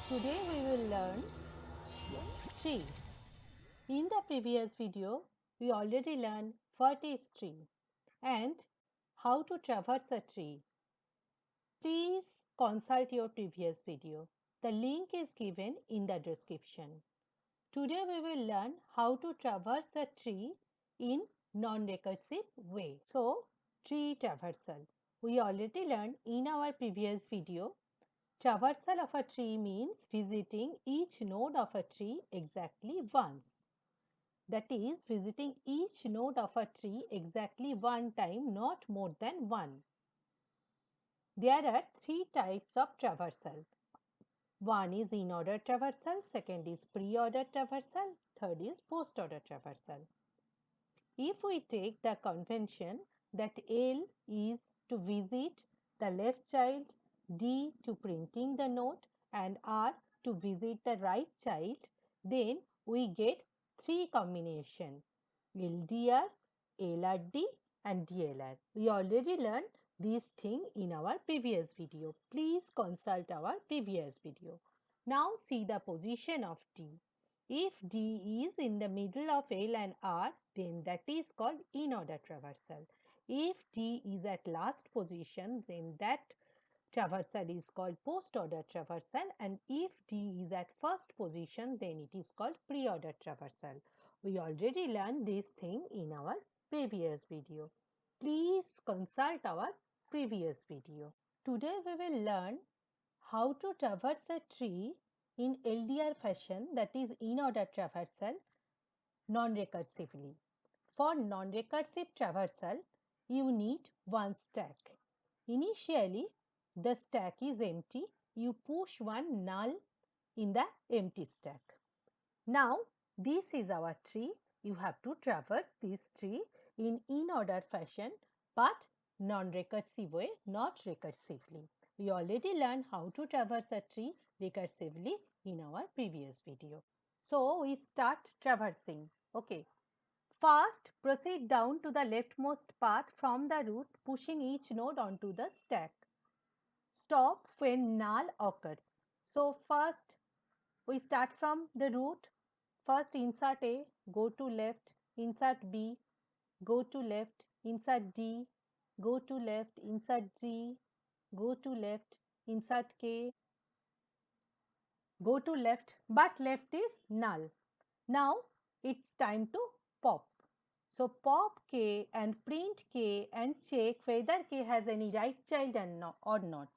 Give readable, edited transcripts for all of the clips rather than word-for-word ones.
Today we will learn tree. In the previous video, we already learned what is tree and how to traverse a tree. Please consult your previous video. The link is given in the description. Today we will learn how to traverse a tree in non-recursive way. So, tree traversal. We already learned in our previous video. Traversal of a tree means visiting each node of a tree exactly once. That is, visiting each node of a tree exactly one time, not more than one. There are three types of traversal. One is in-order traversal, second is pre-order traversal, third is post-order traversal. If we take the convention that L is to visit the left child, D to printing the note, and R to visit the right child, then we get three combination LDR, LRD and DLR. We already learned this thing in our previous video. Please consult our previous video. Now see the position of D. If D is in the middle of L and R, then that is called in-order traversal. If D is at last position, then that traversal is called post-order traversal, and if D is at first position, then it is called pre-order traversal. We already learned this thing in our previous video. Please consult our previous video. Today we will learn how to traverse a tree in LDR fashion, that is in-order traversal, non-recursively. For non-recursive traversal, you need one stack. Initially, the stack is empty. You push one null in the empty stack. Now, this is our tree. You have to traverse this tree in order fashion, but non-recursive way, not recursively. We already learned how to traverse a tree recursively in our previous video. So, we start traversing. Okay. First, proceed down to the leftmost path from the root, pushing each node onto the stack. Stop when null occurs. So, first we start from the root. First insert A, go to left, insert B, go to left, insert D, go to left, insert G, go to left, insert K, go to left, but left is null. Now it's time to pop. So pop K and print K and check whether K has any right child or not.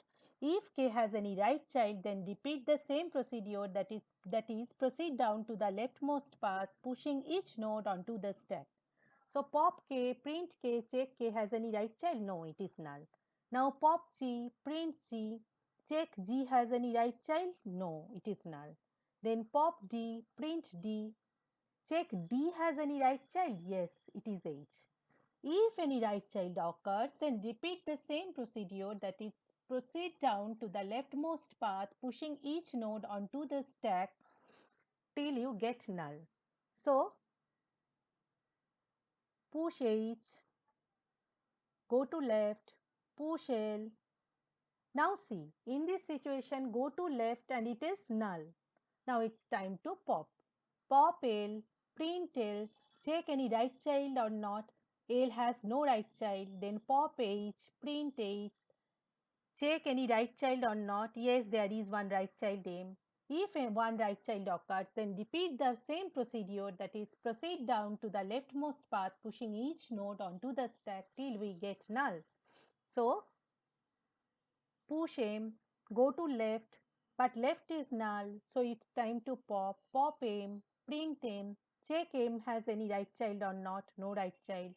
If K has any right child, then repeat the same procedure, that is proceed down to the leftmost path, pushing each node onto the stack. So pop K, print K, check K has any right child. No, it is null. Now pop G, print G, check G has any right child. No, it is null. Then pop D, print D, check D has any right child. Yes, it is H. If any right child occurs, then repeat the same procedure, that is proceed down to the leftmost path, pushing each node onto the stack till you get null. So push H, go to left, push L. Now see, in this situation, go to left and it is null. Now it's time to pop. Pop L, print L, check any right child or not. L has no right child. Then pop H, print H, check any right child or not. Yes, there is one right child M. If one right child occurs, then repeat the same procedure, that is proceed down to the leftmost path, pushing each node onto the stack till we get null. So push M, go to left, but left is null, so it's time to pop. Pop M, print M, check M has any right child or not, no right child.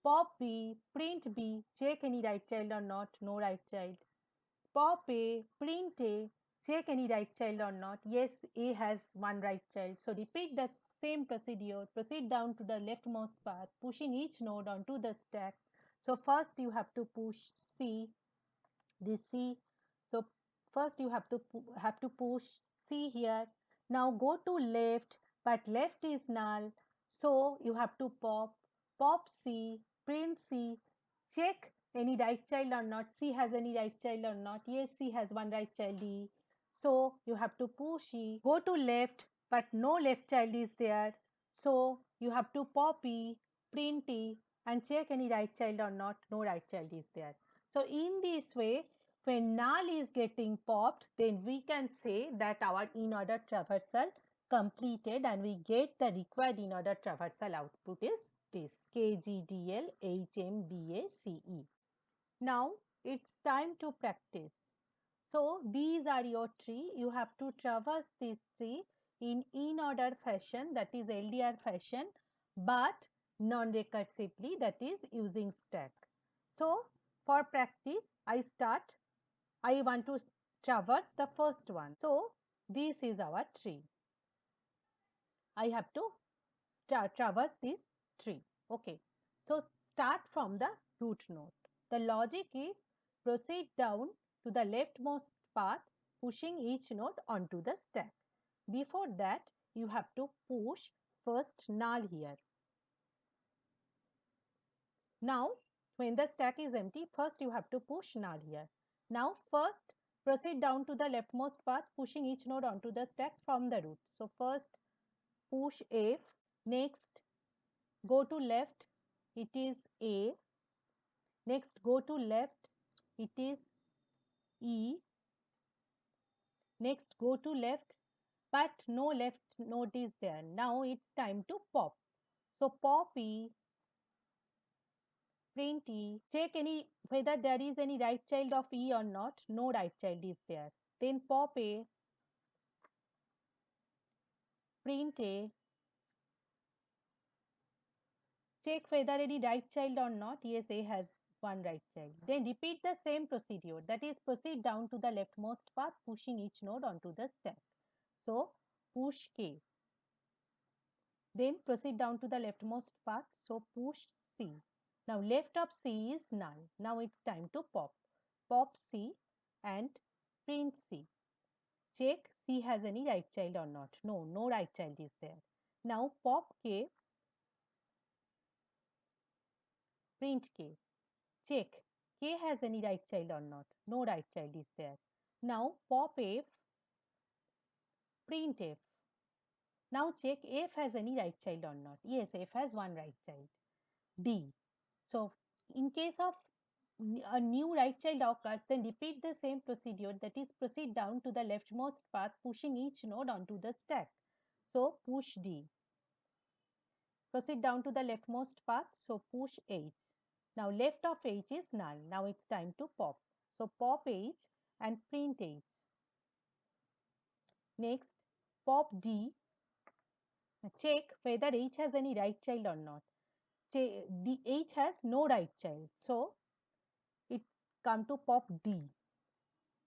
Pop B, print B, check any right child or not, no right child. Pop A, print A, check any right child or not. Yes, A has one right child. So repeat the same procedure. Proceed down to the leftmost path, pushing each node onto the stack. So first you have to push C, this C. So first you have to push C here. Now go to left, but left is null. So you have to pop C, print C, check any right child or not. C has any right child or not. Yes, C has one right child D. So you have to push E, go to left, but no left child is there. So you have to pop E, print E, and check any right child or not. No right child is there. So in this way, when null is getting popped, then we can say that our in-order traversal completed and we get the required in-order traversal output is this KGDL HMBACE. Now it's time to practice. So these are your tree. You have to traverse this tree in order fashion, that is LDR fashion, but non-recursively, that is using stack. So for practice, I want to traverse the first one. So this is our tree. I have to traverse this tree. Okay. So start from the root node. The logic is proceed down to the leftmost path, pushing each node onto the stack. Before that, you have to push first null here. Now, when the stack is empty, first you have to push null here. Now, first proceed down to the leftmost path, pushing each node onto the stack from the root. So, first push F, next go to left, it is A, next go to left, it is E, next go to left, but no left node is there. Now it's time to pop. So pop E, print E, check any whether there is any right child of E or not. No right child is there. Then pop A, print A, check whether any right child or not. Yes, A has one right child. Then repeat the same procedure, that is proceed down to the leftmost path, pushing each node onto the stack. So push K. Then proceed down to the leftmost path. So push C. Now left of C is null. Now it's time to pop. Pop C and print C. Check C has any right child or not. No, no right child is there. Now pop K, print K. Check K has any right child or not. No right child is there. Now pop F, print F. Now check F has any right child or not. Yes, F has one right child. D. So in case of a new right child occurs, then repeat the same procedure, that is proceed down to the leftmost path, pushing each node onto the stack. So push D. Proceed down to the leftmost path, so push H. Now left of H is null. Now it's time to pop. So pop H and print H. Next, pop D. Check whether H has any right child or not. H has no right child. So it come to pop D.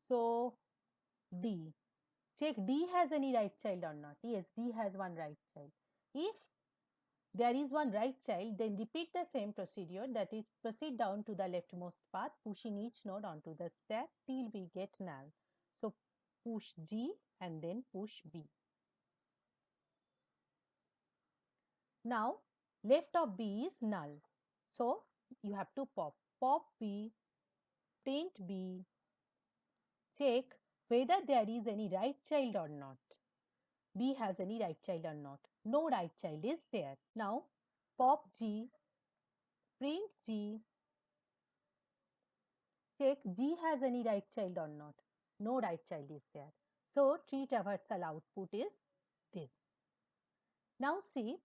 So D. Check D has any right child or not. Yes, D has one right child. If there is one right child, then repeat the same procedure, that is proceed down to the leftmost path, pushing each node onto the stack till we get null. So push G and then push B. Now left of B is null. So you have to pop. Pop B, print B, check whether there is any right child or not. B has any right child or not. No right child is there. Now pop G, print G, check G has any right child or not. No right child is there. So tree traversal output is this. Now see,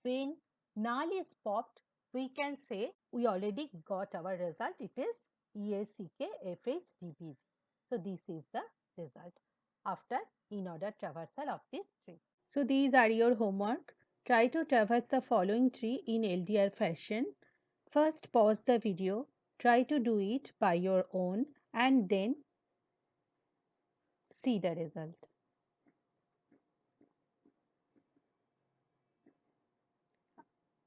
when null is popped, we can say we already got our result. It is EACKFHDBG. So this is the result after in-order traversal of this tree. So these are your homework. Try to traverse the following tree in LDR fashion. First pause the video, try to do it by your own and then see the result.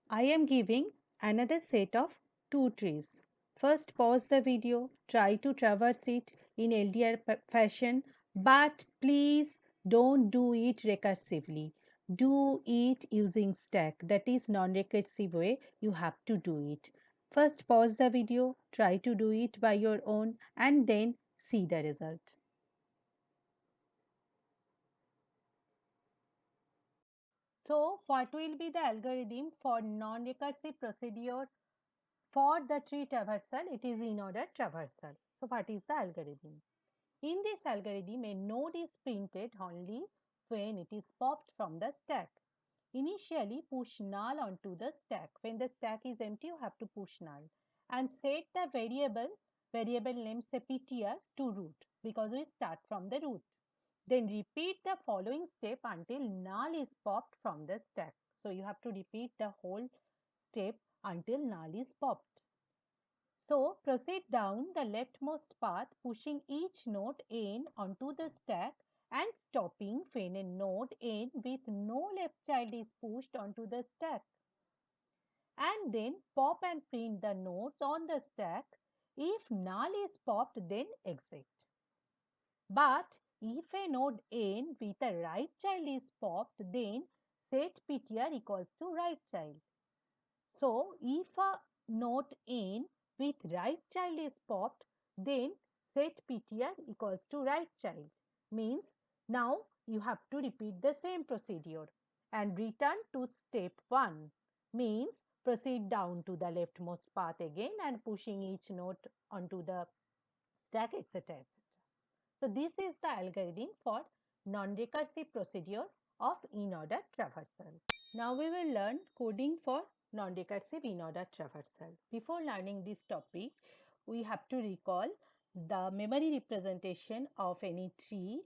I am giving another set of two trees. First pause the video, try to traverse it in LDR fashion, but please don't do it recursively. Do it using stack, that is non-recursive way you have to do it. First pause the video, try to do it by your own and then see the result. So what will be the algorithm for non-recursive procedure for the tree traversal? It is in-order traversal. So what is the algorithm? In this algorithm, a node is printed only when it is popped from the stack. Initially, push null onto the stack. When the stack is empty, you have to push null and set the variable name say ptr to root because we start from the root. Then repeat the following step until null is popped from the stack. So you have to repeat the whole step until null is popped. So proceed down the leftmost path, pushing each node n onto the stack and stopping when a node n with no left child is pushed onto the stack. And then pop and print the nodes on the stack. If null is popped, then exit. But if a node n with a right child is popped, then set ptr equals to right child. So if a node n with right child is popped, then set ptr equals to right child. Means now you have to repeat the same procedure and return to step 1. Means proceed down to the leftmost path again and pushing each node onto the stack, etc. So this is the algorithm for non-recursive procedure of in-order traversal. Now we will learn coding for non-recursive in-order traversal. Before learning this topic, we have to recall the memory representation of any tree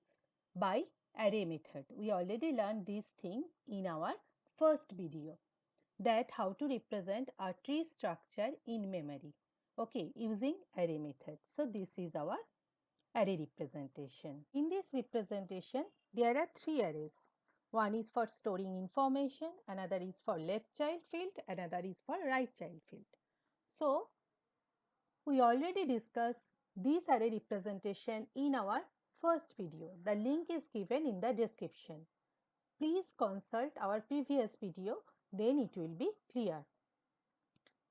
by array method. We already learned this thing in our first video, that how to represent a tree structure in memory, okay, using array method. So this is our array representation. In this representation, there are three arrays. One is for storing information, another is for left child field, another is for right child field. So, we already discussed this array representation in our first video. The link is given in the description. Please consult our previous video, then it will be clear.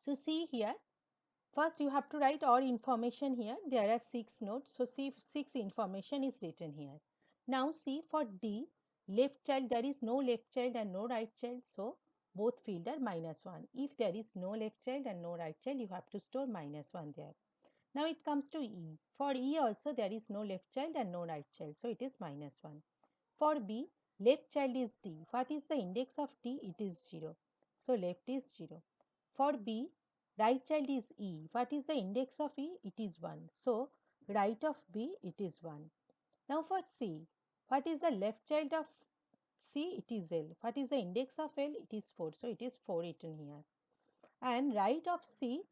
So, see here, first you have to write all information here. There are 6 nodes. So, see 6 information is written here. Now, see for D, left child, there is no left child and no right child. So, both field are -1. If there is no left child and no right child, you have to store -1 there. Now, it comes to E. For E also, there is no left child and no right child. So, it is -1. For B, left child is D. What is the index of D? It is 0. So, left is 0. For B, right child is E. What is the index of E? It is 1. So, right of B, it is 1. Now, for C, what is the left child of C? It is L. What is the index of L? It is 4. So, it is 4 written here. And right of C,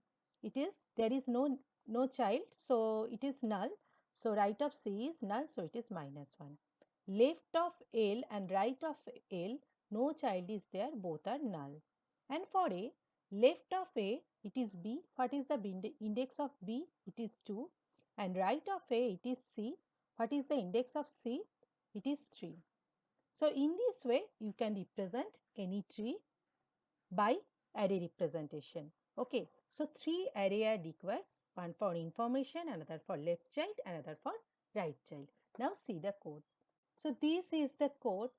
it is, there is no child. So, it is null. So, right of C is null. So, it is -1. Left of L and right of L, no child is there, both are null. And for A, left of A, it is B. What is the index of B? It is 2. And right of A, it is C. What is the index of C? It is 3. So, in this way, you can represent any tree by array representation. Okay, so 3 array are required, one for information, another for left child, another for right child. Now see the code. So this is the code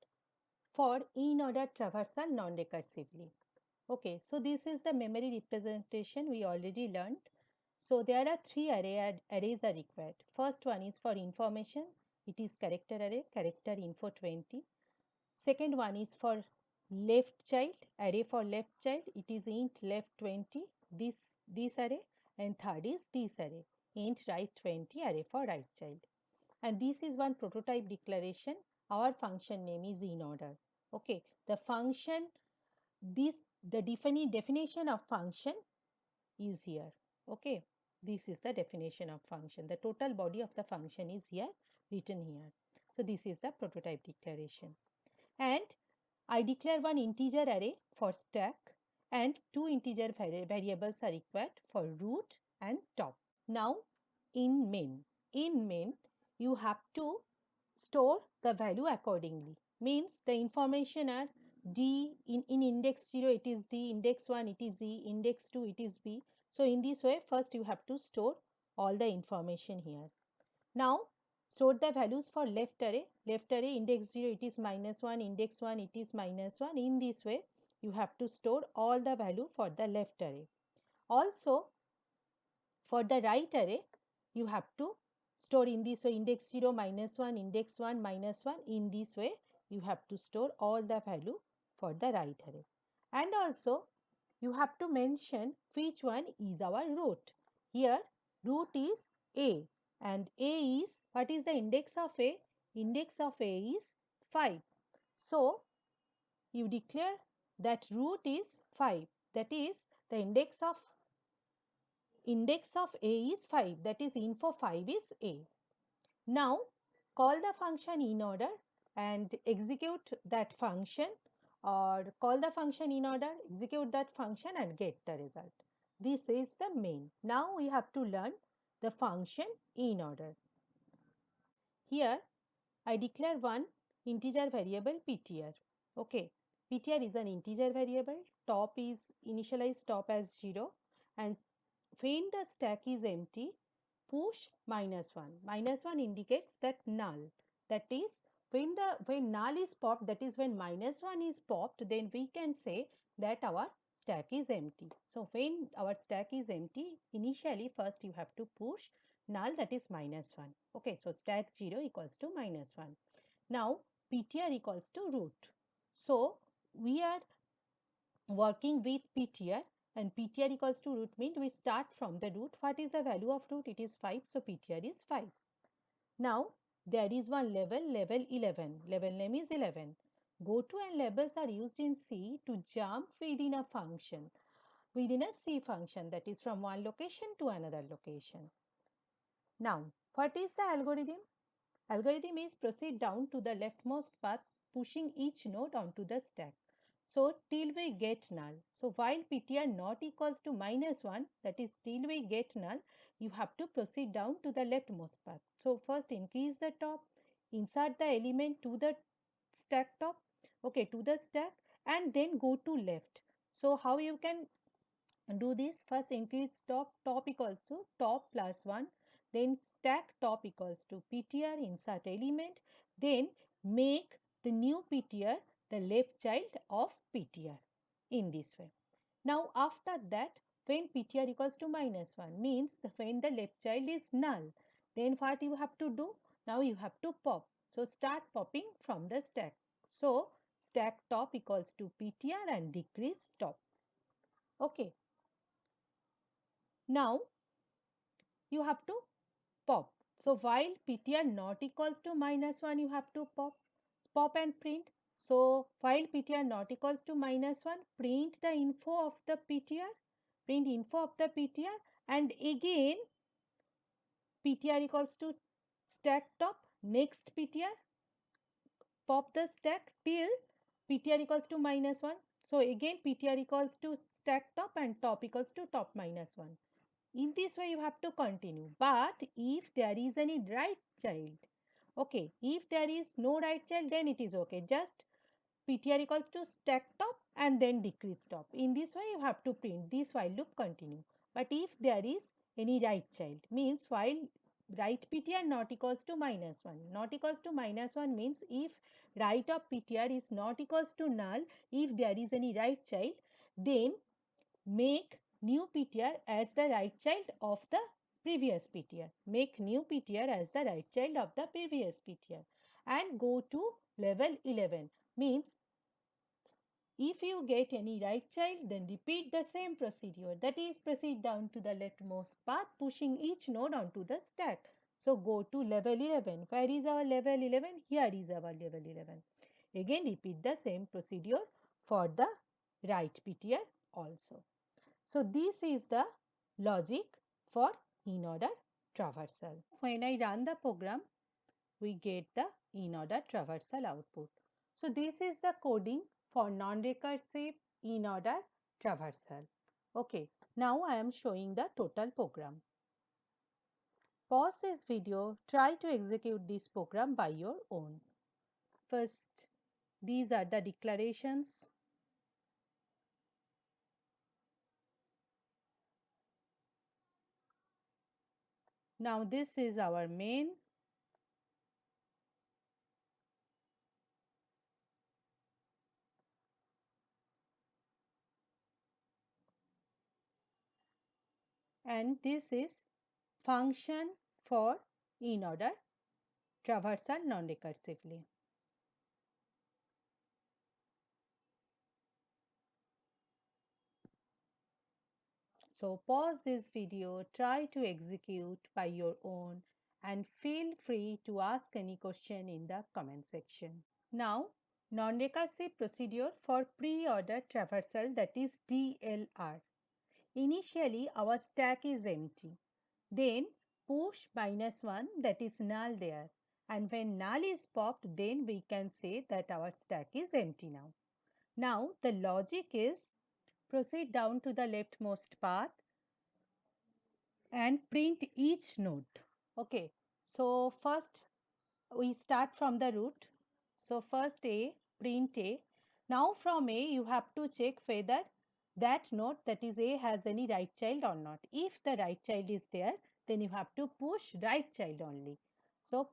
for in-order traversal non-recursively. Okay, so this is the memory representation we already learned. So there are 3 arrays are required. First one is for information. It is character array, character info 20. Second one is for left child, array for left child. It is int left 20, this array. And third is this array, int right 20, array for right child. And this is one prototype declaration. Our function name is in order. Okay, the function, the definition of function is here. Okay, this is the definition of function. The total body of the function is here, written here. So this is the prototype declaration. And I declare one integer array for stack and 2 integer variables are required for root and top. Now in main you have to store the value accordingly. Means the information are D, in index 0 it is D, index 1 it is E, index 2 it is B. So in this way first you have to store all the information here. Now Store the values for left array. Left array index 0 it is -1, index 1 it is -1. In this way you have to store all the value for the left array. Also for the right array you have to store in this way index 0 -1, index 1 -1. In this way you have to store all the value for the right array. And also you have to mention which one is our root. Here root is A, and A is, what is the index of A? Index of A is 5. So you declare that root is 5, that is the index of A is 5, that is info 5 is A. Now call the function in order and execute that function, or call the function in order, execute that function and get the result. This is the main. Now we have to learn the function in order. Here I declare one integer variable ptr. Okay, ptr is an integer variable. Top is initialized top as 0, and when the stack is empty, push -1. -1 indicates that null. That is, when null is popped, that is when -1 is popped, then we can say that our stack is empty. So when our stack is empty, initially first you have to push null, that is -1. Okay, so stack 0 equals to -1. Now ptr equals to root. So we are working with ptr, and ptr equals to root means we start from the root. What is the value of root? It is 5, so ptr is 5. Now there is one level 11. Level name is 11. Goto and labels are used in C to jump within a function, within a C function, that is from one location to another location. Now what is the algorithm? Algorithm is proceed down to the leftmost path, pushing each node onto the stack. So till we get null. So while ptr not equals to -1, that is till we get null, you have to proceed down to the leftmost path. So first increase the top, insert the element to the stack top, okay, to the stack, and then go to left. So how you can do this? First increase top equals to top plus 1, then stack top equals to ptr, insert element, then make the new ptr the left child of ptr in this way. Now after that, when ptr equals to -1 means when the left child is null, then what you have to do? Now you have to pop. So start popping from the stack. So stack top equals to ptr and decrease top. Okay, now you have to pop. So while ptr not equals to -1, you have to pop and print. So while ptr not equals to -1, print the info of the ptr, print info of the ptr, and again ptr equals to stack top, next ptr, pop the stack till ptr equals to -1. So again ptr equals to stack top and top equals to top -1. In this way you have to continue. But if there is any right child, okay, if there is no right child, then it is okay. Just ptr equals to stack top and then decrease top. In this way you have to print this while loop continue. But if there is any right child, means while right ptr not equals to -1, not equals to -1 means if right of ptr is not equals to null, if there is any right child, then make new ptr as the right child of the previous ptr. Make new ptr as the right child of the previous ptr and go to level 11. Means if you get any right child, then repeat the same procedure. That is, proceed down to the leftmost path, pushing each node onto the stack. So go to level 11. Where is our level 11? Here is our level 11. Again repeat the same procedure for the right ptr also. So this is the logic for in-order traversal. When I run the program, we get the in-order traversal output. So this is the coding for non-recursive in-order traversal. Okay, now I am showing the total program. Pause this video, try to execute this program by your own. First, these are the declarations. Now this is our main. and this is function for in-order traversal non-recursively. So pause this video, try to execute by your own, and feel free to ask any question in the comment section. Now, non-recursive procedure for pre-order traversal, that is DLR. Initially, our stack is empty. Then push -1, that is null there. And when null is popped, then we can say that our stack is empty now. Now, the logic is proceed down to the leftmost path and print each node. Okay, so first we start from the root. So first A, print A. Now from A you have to check whether that node, that is A, has any right child or not. If the right child is there, then you have to push right child only. So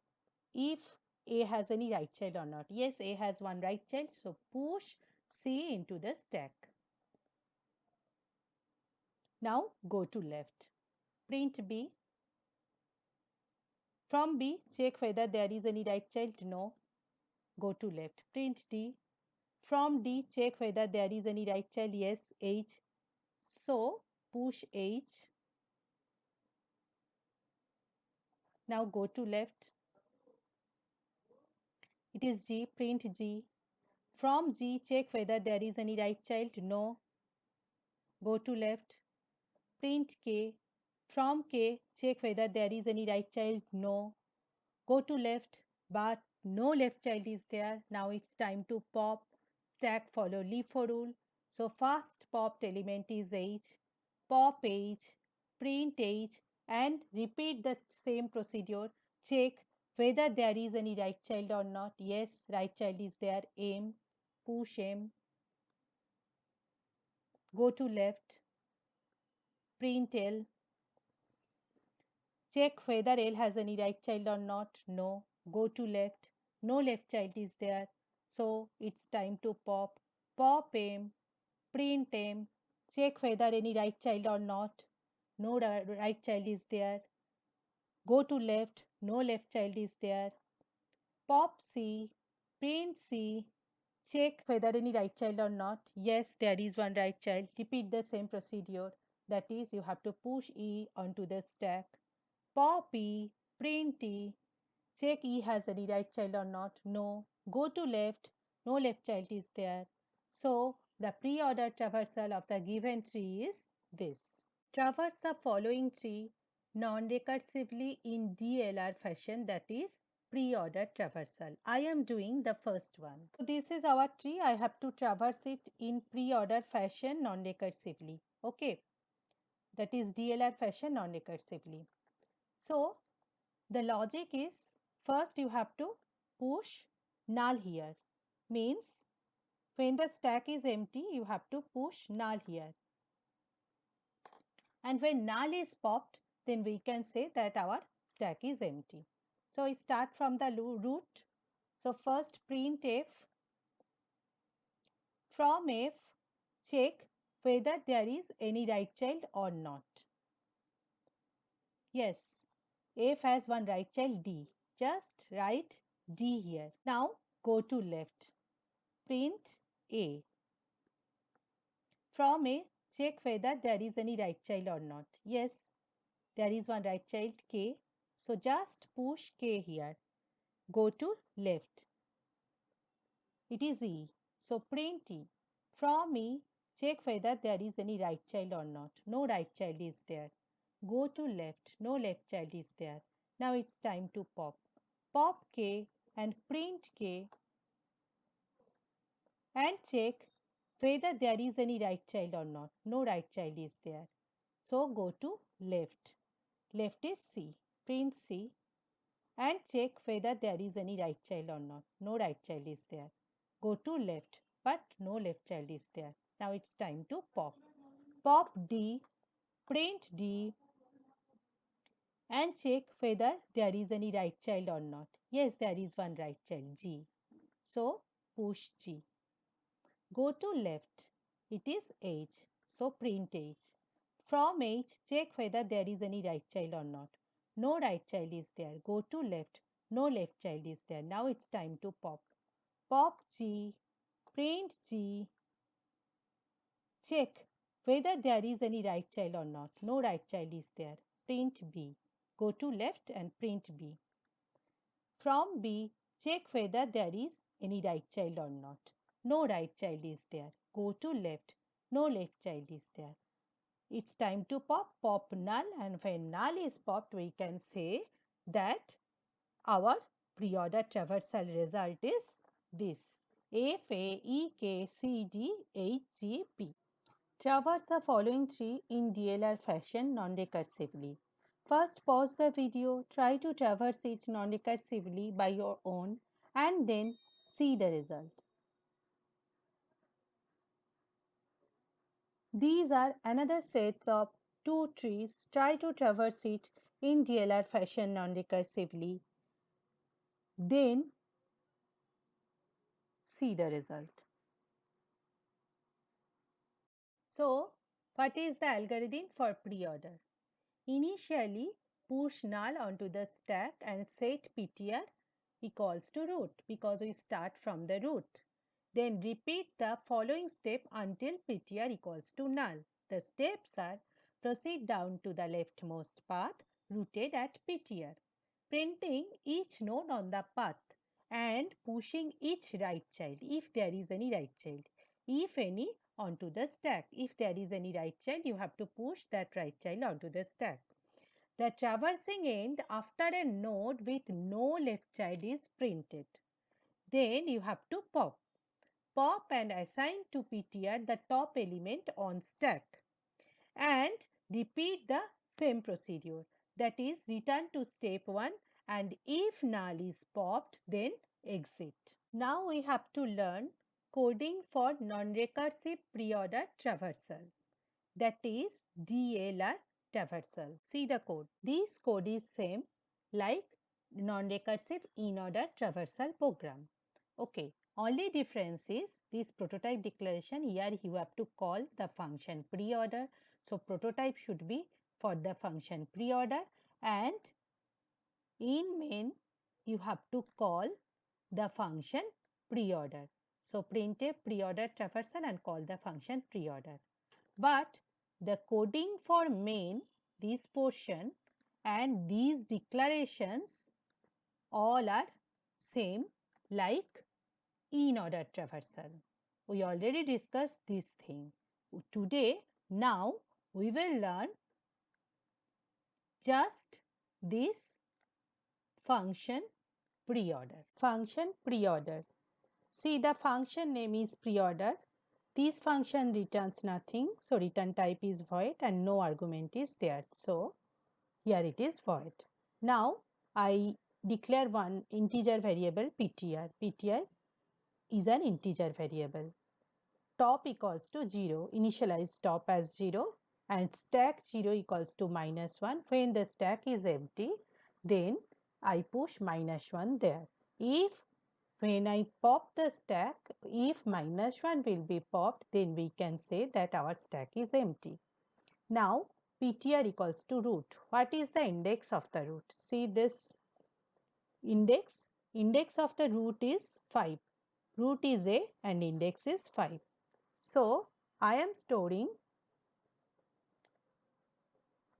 if A has any right child or not. Yes, A has one right child, so push C into the stack. Now go to left. Print B. From B, check whether there is any right child. No. Go to left. Print D. From D, check whether there is any right child. Yes, H. So push H. Now go to left. It is G. Print G. From G, check whether there is any right child. No. Go to left. Print K. From K, check whether there is any right child. No. Go to left, but no left child is there. Now it's time to pop. Stack follow LIFO rule. So first popped element is H. Pop H, print H, and repeat the same procedure. Check whether there is any right child or not. Yes, right child is there. M, push M. Go to left, print L. Check whether L has any right child or not. No. Go to left. No left child is there. So it's time to pop. Pop M, print M. Check whether any right child or not. No right child is there. Go to left. No left child is there. Pop C, print C. Check whether any right child or not. Yes, there is one right child. Repeat the same procedure. That is, you have to push E onto the stack. Pop E, print E. Check E has any right child or not. No. Go to left. No left child is there. So the pre-order traversal of the given tree is this. Traverse the following tree non-recursively in DLR fashion, that is pre-order traversal. I am doing the first one. So this is our tree. I have to traverse it in pre-order fashion non-recursively. Okay. That is DLR fashion non-recursively. So the logic is first you have to push null here. Means when the stack is empty, you have to push null here. And when null is popped, then we can say that our stack is empty. So we start from the root. So first print F. From F, check whether there is any right child or not. Yes, F has one right child, D. Just write D here. Now go to left. Print A. From A, check whether there is any right child or not. Yes, there is one right child, K. So just push K here. Go to left. It is E. So print E. From E, check whether there is any right child or not. No right child is there. Go to left. No left child is there. Now it's time to pop. Pop K and print K and check whether there is any right child or not. No right child is there. So go to left. Left is C. Print C and check whether there is any right child or not. No right child is there. Go to left, but no left child is there. Now it's time to pop. Pop D, print D and check whether there is any right child or not. Yes, there is one right child, G. So push G. Go to left. It is H. So print H. From H, check whether there is any right child or not. No right child is there. Go to left. No left child is there. Now it's time to pop. Pop G, print G, check whether there is any right child or not. No right child is there. Print B. Go to left and print B. From B, check whether there is any right child or not. No right child is there. Go to left. No left child is there. It's time to pop null, and when null is popped, we can say that our pre-order traversal result is this: F, A, E, K, C, D, H, G, P. Traverse the following tree in DLR fashion non-recursively. First, pause the video, try to traverse it non-recursively by your own, and then see the result. These are another sets of two trees. Try to traverse it in DLR fashion non-recursively. Then see the result. So, what is the algorithm for pre-order? Initially, push null onto the stack and set ptr equals to root because we start from the root. Then repeat the following step until ptr equals to null. The steps are: proceed down to the leftmost path rooted at ptr, printing each node on the path and pushing each right child if there is any right child, if any, onto the stack. If there is any right child, you have to push that right child onto the stack. The traversing end after a node with no left child is printed. Then you have to pop. Pop and assign to ptr the top element on stack. And repeat the same procedure. That is, return to step 1, and if null is popped, then exit. Now we have to learn coding for non-recursive pre-order traversal, that is DLR traversal. See the code. This code is same like non-recursive in-order traversal program. Okay, only difference is this prototype declaration. Here you have to call the function pre-order. So prototype should be for the function pre-order, and in main you have to call the function pre-order. So printf pre-order traversal and call the function pre-order. But the coding for main, this portion and these declarations all are same like in-order traversal. We already discussed this thing. Today, now we will learn just this function pre-order. Function pre-order. See, the function name is pre-order. This function returns nothing, so return type is void and no argument is there. So here it is void. Now I declare one integer variable ptr. Ptr is an integer variable. Top equals to 0, initialize top as 0, and stack 0 equals to -1. When the stack is empty, then I push -1 there. If when I pop the stack, if -1 will be popped, then we can say that our stack is empty. Now ptr equals to root. What is the index of the root? See this index. Index of the root is 5. Root is a and index is 5. So I am storing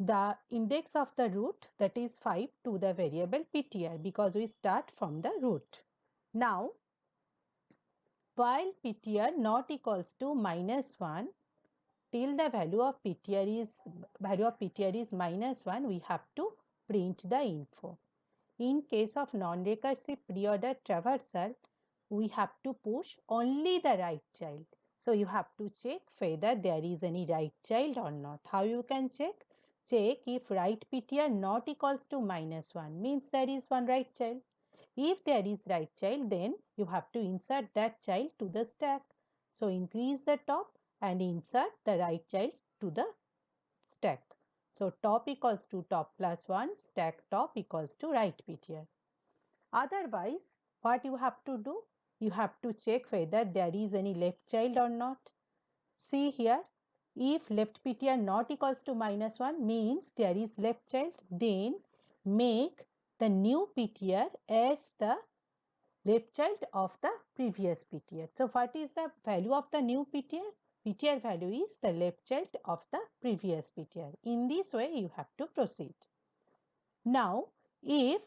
the index of the root, that is 5, to the variable ptr because we start from the root. Now while ptr not equals to -1, till the value of ptr is -1, we have to print the info. In case of non-recursive pre-order traversal, we have to push only the right child. So you have to check whether there is any right child or not. How you can check? Check if right ptr not equals to -1 means there is one right child. If there is right child, then you have to insert that child to the stack. So increase the top and insert the right child to the stack. So top equals to top plus 1, stack top equals to right ptr. Otherwise, what you have to do? You have to check whether there is any left child or not. See here, If left ptr not equals to -1 means there is left child, then make the new ptr as the left child of the previous ptr. So what is the value of the new ptr? Ptr value is the left child of the previous ptr. In this way you have to proceed. Now if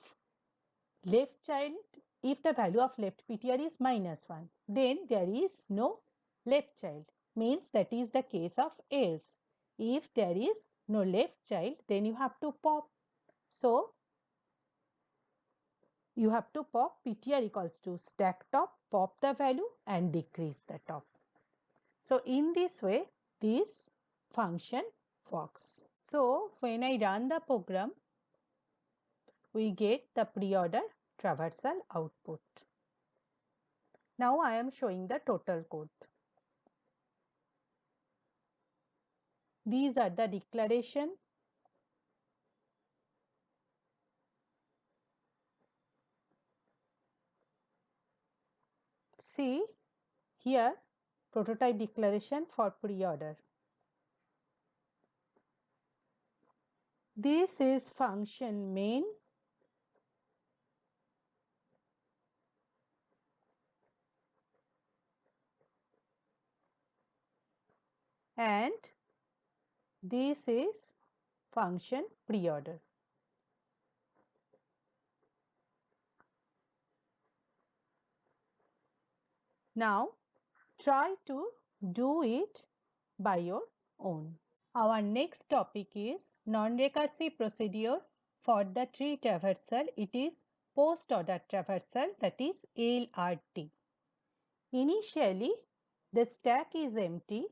left child, if the value of left ptr is -1, then there is no left child, means that is the case of else. If there is no left child, then you have to pop. So you have to pop ptr equals to stack top, pop the value and decrease the top. So in this way this function works. So when I run the program, we get the pre-order traversal output. Now I am showing the total code. These are the declaration. See here prototype declaration for pre-order. This is function main. And this is function pre-order. Now try to do it by your own. Our next topic is non-recursive procedure for the tree traversal. It is post-order traversal, that is LRT. Initially the stack is empty,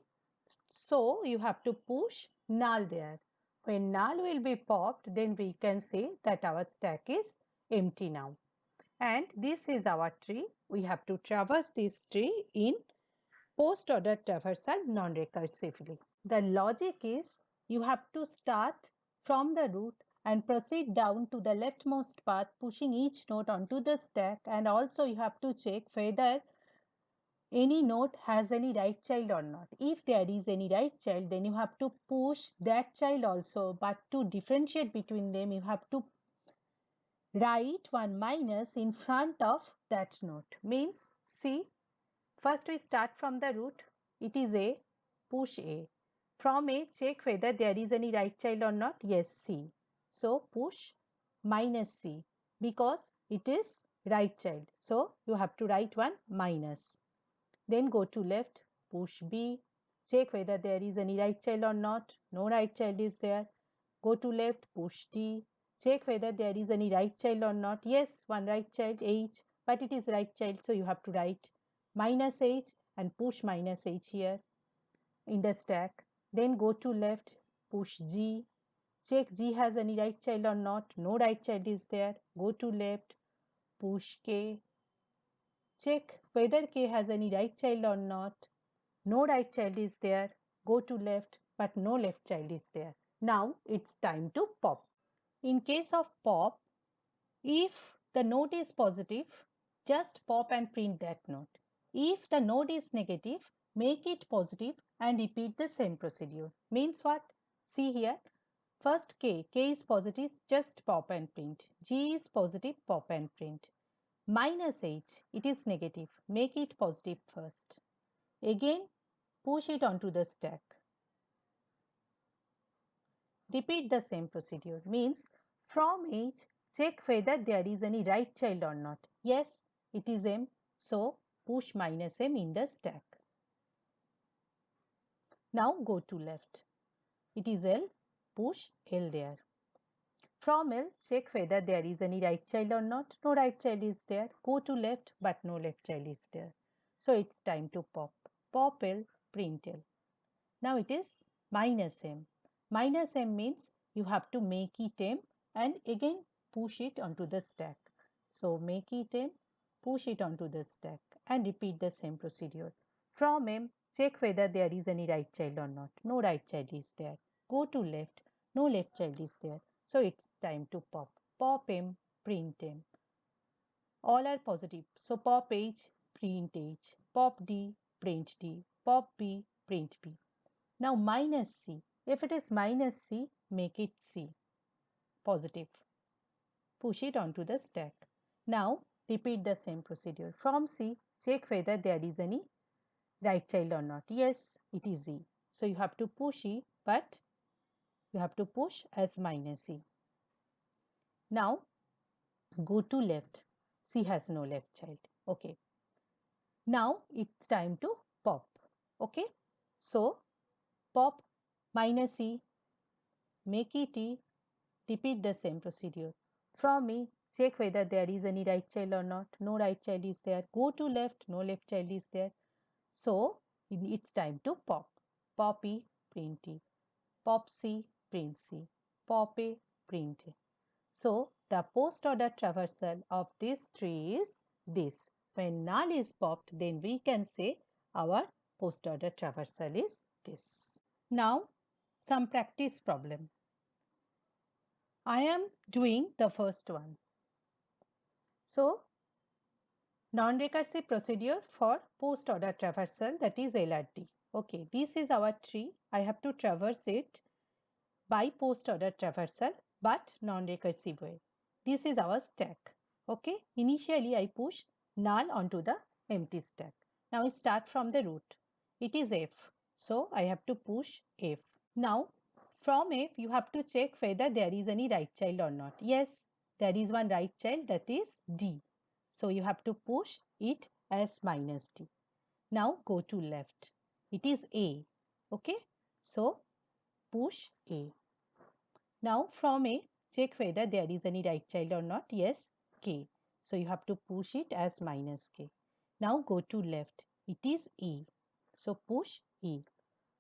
so you have to push null there. When null will be popped, then we can say that our stack is empty now. And this is our tree. We have to traverse this tree in post-order traversal non-recursively. The logic is you have to start from the root and proceed down to the leftmost path, pushing each node onto the stack, and also you have to check whether any node has any right child or not. If there is any right child, then you have to push that child also, but to differentiate between them you have to write one minus in front of that node. Means see, first we start from the root, it is A, push A. From A, check whether there is any right child or not. Yes, C. So push minus C because it is right child. So you have to write one minus. Then go to left, push B, check whether there is any right child or not. No right child is there. Go to left, push D, check whether there is any right child or not. Yes, one right child, H, but it is right child, so you have to write minus H and push minus H here in the stack. Then go to left, push G, check G has any right child or not. No right child is there. Go to left, push K, check whether K has any right child or not. No right child is there. Go to left, but no left child is there. Now it's time to pop. In case of pop, if the node is positive, just pop and print that node. If the node is negative, make it positive and repeat the same procedure. Means what? See here. First K is positive, just pop and print. G is positive, pop and print. Minus H, it is negative, make it positive first. Again, push it onto the stack. Repeat the same procedure. Means from H, check whether there is any right child or not. Yes, it is M, so push minus M in the stack. Now go to left. It is L, push L there. From L, check whether there is any right child or not. No right child is there. Go to left, but no left child is there. So it's time to pop. Pop L, print L. Now it is minus M. Minus M means you have to make it M and again push it onto the stack. So make it M, push it onto the stack and repeat the same procedure. From M, check whether there is any right child or not. No right child is there. Go to left, no left child is there. So it's time to pop. Pop M, print M. All are positive. So pop H, print H. Pop D, print D. Pop B, print B. Now minus C. If it is minus C, make it C. Positive. Push it onto the stack. Now repeat the same procedure. From C, check whether there is any right child or not. Yes, it is E. So you have to push E, but you have to push as minus E. Now go to left. C has no left child. Okay. Now it's time to pop. Okay. So pop minus E, make it E, repeat the same procedure. From E, check whether there is any right child or not. No right child is there. Go to left, no left child is there. So it's time to pop. Pop E, print E. Pop C, print C. Pop A, print A. So the post order traversal of this tree is this. When null is popped, then we can say our post order traversal is this. Now some practice problem. I am doing the first one. So non-recursive procedure for post order traversal, that is LRT. Okay, this is our tree. I have to traverse it by post order traversal but non-recursive way. This is our stack. Okay, initially I push null onto the empty stack. Now I start from the root. It is F. So I have to push F. Now from F you have to check whether there is any right child or not. Yes, there is one right child, that is D. So you have to push it as minus D. Now go to left. It is A. Okay. So push A. Now from A, check whether there is any right child or not. Yes, K. So you have to push it as minus K. Now go to left. It is E. So push E.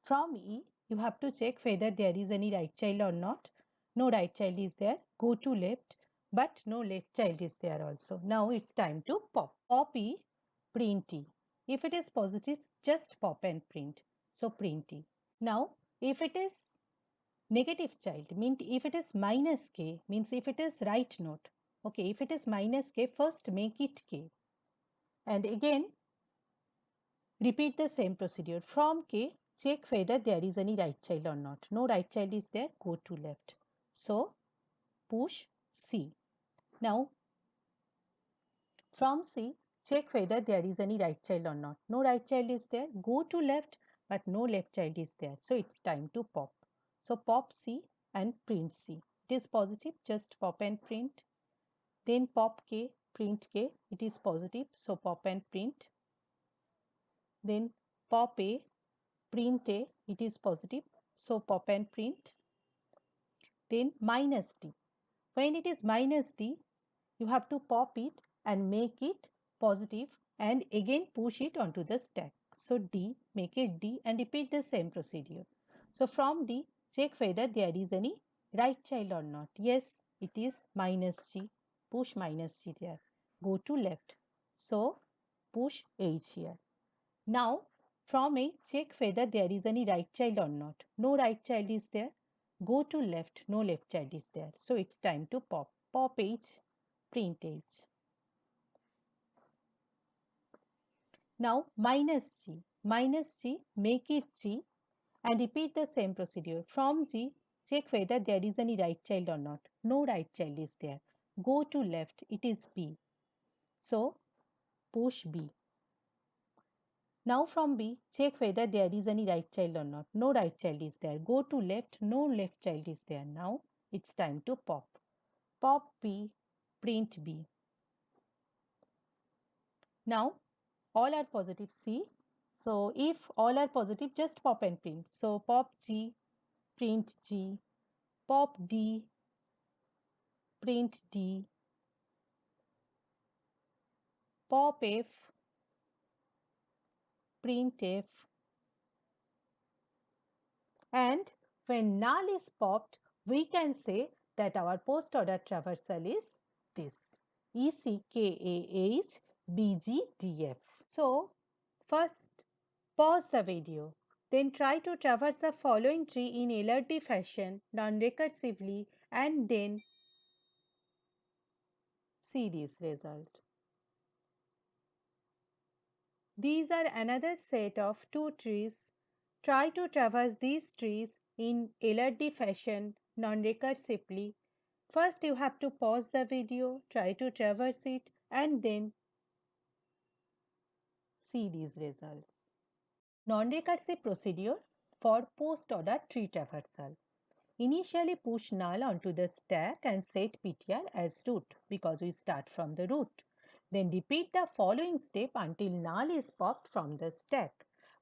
From E, you have to check whether there is any right child or not. No right child is there. Go to left, but no left child is there also. Now it's time to pop. Pop E, print E. If it is positive, just pop and print. So print E. Now, if it is negative child, means if it is minus K, means if it is right note. Okay, if it is minus K, first make it K. And again, repeat the same procedure. From K, check whether there is any right child or not. No right child is there, go to left. So, push C. Now, from C, check whether there is any right child or not. No right child is there, go to left, but no left child is there. So, it's time to pop. So, pop C and print C. It is positive, just pop and print. Then pop K, print K. It is positive, so pop and print. Then pop A, print A, it is positive, so pop and print. Then minus D. When it is minus D, you have to pop it and make it positive and again push it onto the stack. So D, make it D and repeat the same procedure. So from D, check whether there is any right child or not. Yes, it is minus G. Push minus G there. Go to left. So push H here. Now from A, check whether there is any right child or not. No right child is there. Go to left. No left child is there. So it's time to pop. Pop H, print H. Now minus G. Minus G, make it G and repeat the same procedure. From G, check whether there is any right child or not. No right child is there. Go to left. It is B. So push B. Now from B, check whether there is any right child or not. No right child is there. Go to left. No left child is there. Now it's time to pop. Pop B, print B. Now all are positive C. So if all are positive, just pop and print. So pop G, print G. Pop D, print D. Pop F, print F. And when null is popped, we can say that our post order traversal is this: ECKAH BGDF. So first pause the video, then try to traverse the following tree in LRT fashion non-recursively and then see this result. These are another set of two trees Try to traverse these trees in LRD fashion non-recursively. First you have to pause the video, try to traverse it and then see these results. Non-recursive procedure for post-order tree traversal. Initially push null onto the stack and set PTR as root because we start from the root. Then repeat the following step until null is popped from the stack.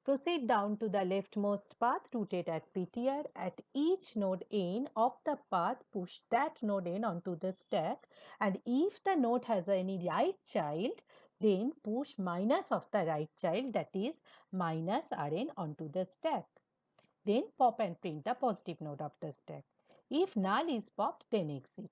Proceed down to the leftmost path rooted at PTR. At each node n of the path, push that node n onto the stack, and if the node has any right child, then push minus of the right child, that is minus Rn onto the stack. Then pop and print the positive node of the stack. If null is popped, then exit.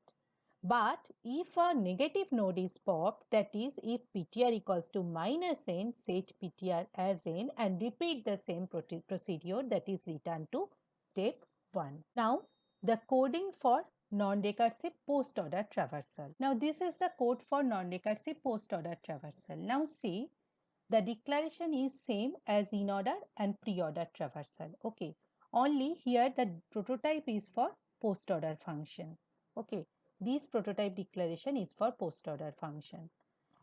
But if a negative node is popped, that is if PTR equals to minus n, set PTR as n and repeat the same procedure, that is return to step 1. Now the coding for non-recursive post-order traversal. Now this is the code for non-recursive post-order traversal. Now see, the declaration is same as in order and pre-order traversal. Okay, only here the prototype is for post order function. Okay, this prototype declaration is for post order function,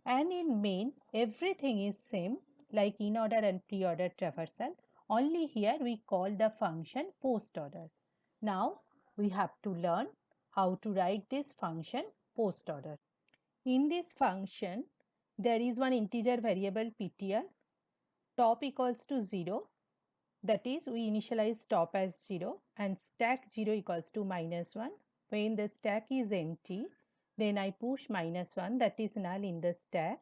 and in main everything is same like in order and pre-order traversal, only here we call the function post order. Now we have to learn how to write this function post order. In this function there is one integer variable ptr. Top equals to 0, that is we initialize top as 0 and stack 0 equals to minus 1. When the stack is empty, then I push minus 1, that is null in the stack,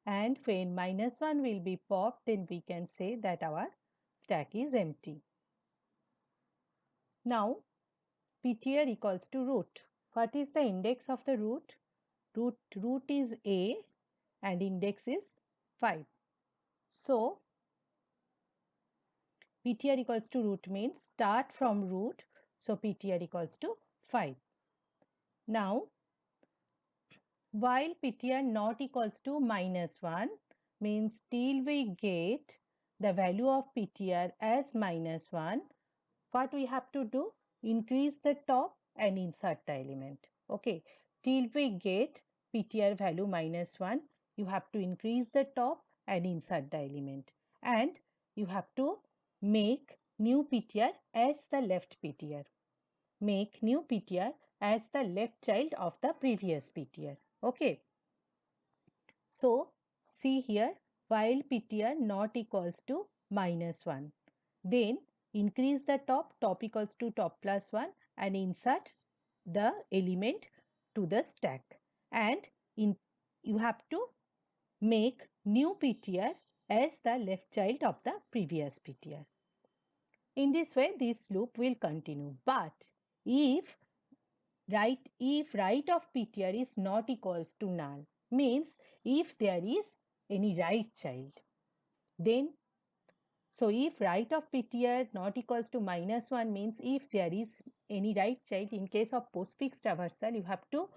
and when minus 1 will be popped, then we can say that our stack is empty. Now ptr equals to root. What is the index of the root? Root is a and index is 5. So PTR equals to root means start from root. So PTR equals to 5. Now, while PTR not equals to minus 1 means till we get the value of PTR as minus 1, what we have to do? Increase the top and insert the element. Okay, till we get PTR value minus 1, you have to increase the top and insert the element. And you have to make new PTR as the left PTR. Make new PTR as the left child of the previous PTR. Okay. So, see here, while PTR not equals to minus 1. Then increase the top equals to top plus 1 and insert the element to the stack. And you have to make new PTR as the left child of the previous PTR. In this way, this loop will continue. But if right of PTR is not equals to null, means if there is any right child, then so if right of PTR not equals to minus 1 means if there is any right child, in case of postfix traversal, you have to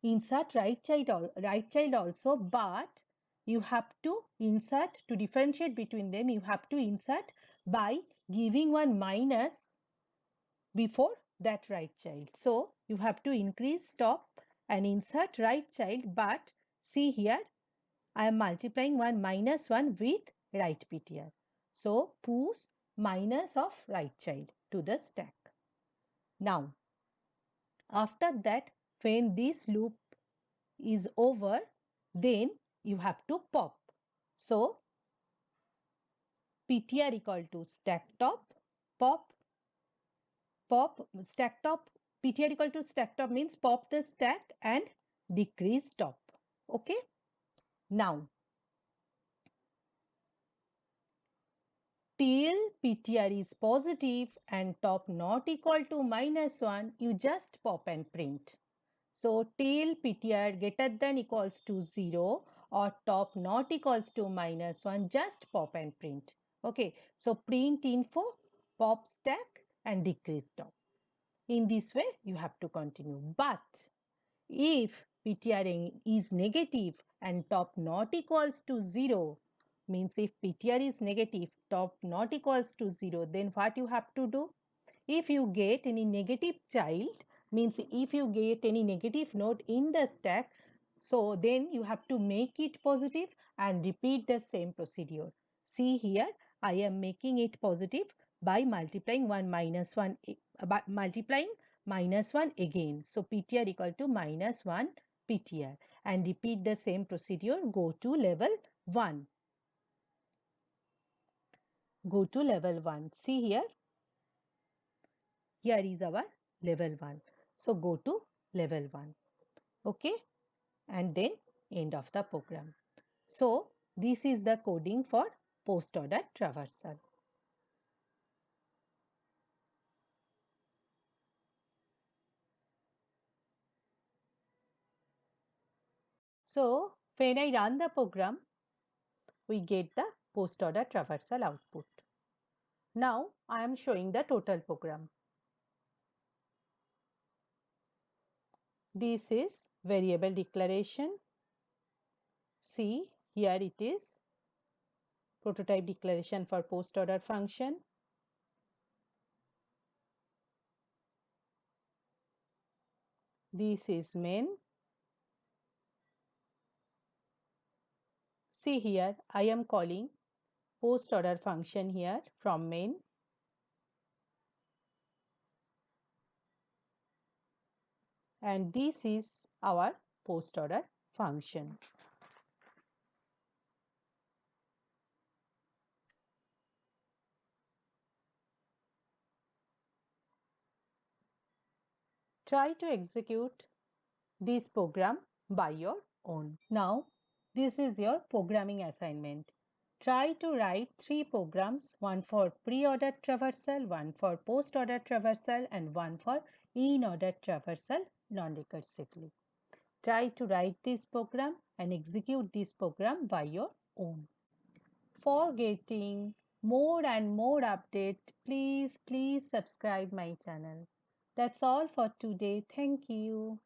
insert right child also, but you have to insert, to differentiate between them, you have to insert by giving one minus before that right child. So you have to increase top and insert right child, but see here I am multiplying one minus 1 with right PTR. So push minus of right child to the stack. Now after that, when this loop is over, then you have to pop. So PTR equal to stack top, pop stack top. PTR equal to stack top means pop the stack and decrease top. Okay. Now till PTR is positive and top not equal to minus 1, you just pop and print. So till PTR greater than equals to 0 or top not equals to minus 1, just pop and print. Okay, so print info, pop stack and decrease top. In this way, you have to continue. But if PTR is negative and top not equals to 0, Means if PTR is negative, top not equals to 0, then what you have to do? If you get any negative child, means if you get any negative node in the stack, so then you have to make it positive and repeat the same procedure. See here, I am making it positive by multiplying 1 minus 1, by multiplying minus 1 again. So PTR equal to minus 1 PTR, and repeat the same procedure. Go to level 1. Go to level 1. See here, here is our level 1. So go to level 1. Okay, and then end of the program. So this is the coding for post order traversal. So when I run the program, we get the post order traversal output. Now I am showing the total program. This is variable declaration. See, here it is, prototype declaration for post order function. This is main. See here, I am calling post order function here from main. And this is our post order function. Try to execute this program by your own. Now, this is your programming assignment. Try to write 3 programs, one for pre-order traversal, one for post-order traversal, and one for in-order traversal non-recursively. Try to write this program and execute this program by your own. For getting more and more updates, please subscribe my channel. That's all for today. Thank you.